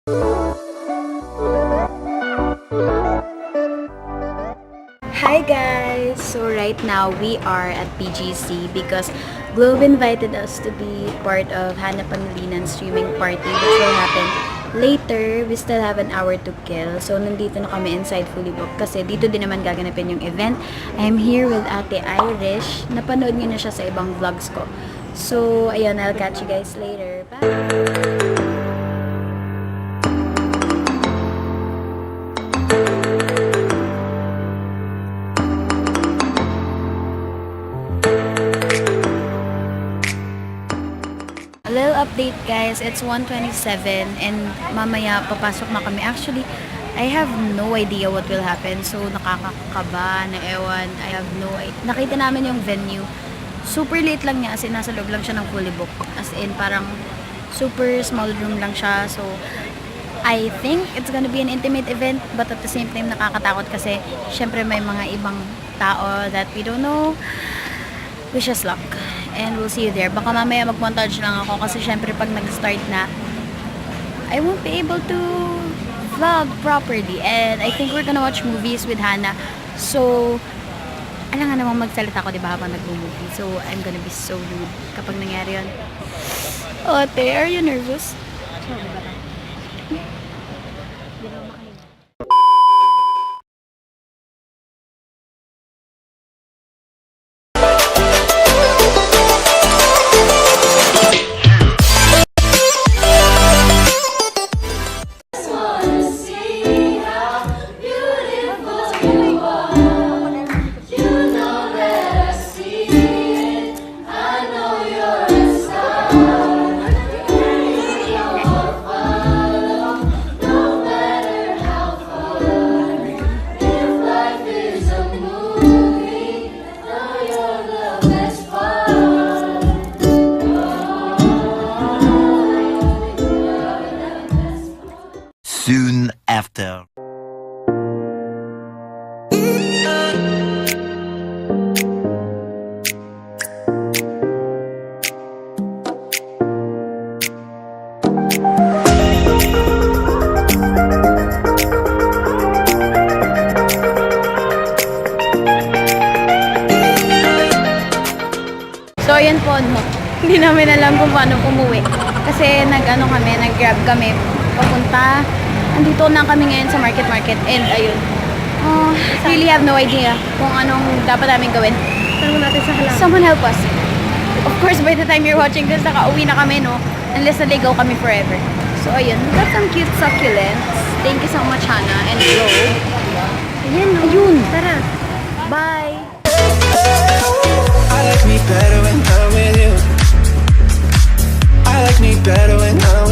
Hi guys! So right now we are at PGC because Globe invited us to be part of Hana Pangilinan streaming party which will happen later. We still have an hour to kill. So nandito na kami inside fully booked kasi dito din naman gaganapin yung event. I'm here with Ate Irish. Napanood niyo na siya sa ibang vlogs ko. So ayun, I'll catch you guys later. Bye! Update guys, it's 1:27 and mamaya papasok na kami. Actually, I have no idea what will happen. So nakakakaba na ewan. I have no idea. Nakita namin yung venue. Super late lang niya as in nasa loob lang siya ng fully book. As in parang super small room lang siya. So I think it's gonna be an intimate event but at the same time nakakatakot kasi syempre may mga ibang tao that we don't know. Wish us luck. And we'll see you there. Baka mamaya mag-montage lang ako kasi syempre pag nag-start na, I won't be able to vlog properly. And I think we're gonna watch movies with Hana. So, alam nga namang magsalita ko, diba, habang nag-movie. So, I'm gonna be so rude kapag nangyari yun. Ote, are you nervous? Soon after. So, yun po, no? Hindi namin alam kung paano umuwi. Kasi nag-grab kami papunta. Andito na kami ngayon sa market and ayun. Really have no idea kung anong dapat namin gawin. Tanong natin sa halang. Someone help us. Of course, by the time you're watching this, nakauwi na kami, no? Unless naligaw kami forever. So, ayun. We got some cute succulents. Thank you so much, Hana and Flo. Ayan, no? Ayun. Tara. Bye! I like me better when I'm with you. I like me better when I'm